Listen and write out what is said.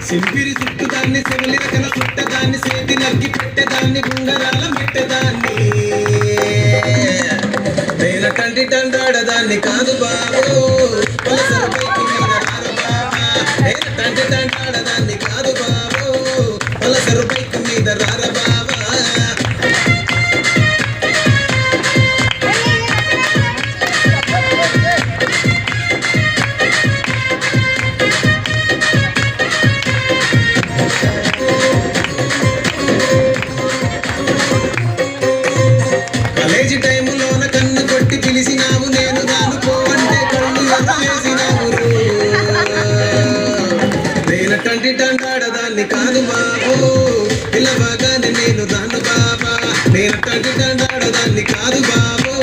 సింపిరి చుట్టుదాన్ని సెవలిరకల చుట్టదాన్ని సేతి నరికి పెట్టేదాన్ని గుండరాల మెట్టదాన్ని నేను కంటి తండాడదాన్ని కాదు బాబు పలసర బైకు మీద రారు బాబా నేను కంటి తండాడదాన్ని కాదు బాబు పలసర బైకు మీద రార బాబా కాలేజీ టైములోన కన్ను కొట్టి పిలిచినావు నేను దాను పోవంటే కళ్ళు ఎత్తలేసినావు నేను కంటి తండాడదాన్ని కాదు బాబు పిల్లవగానే నేను దాను బాబా నేను కంటి తండాడదాన్ని కాదు బాబు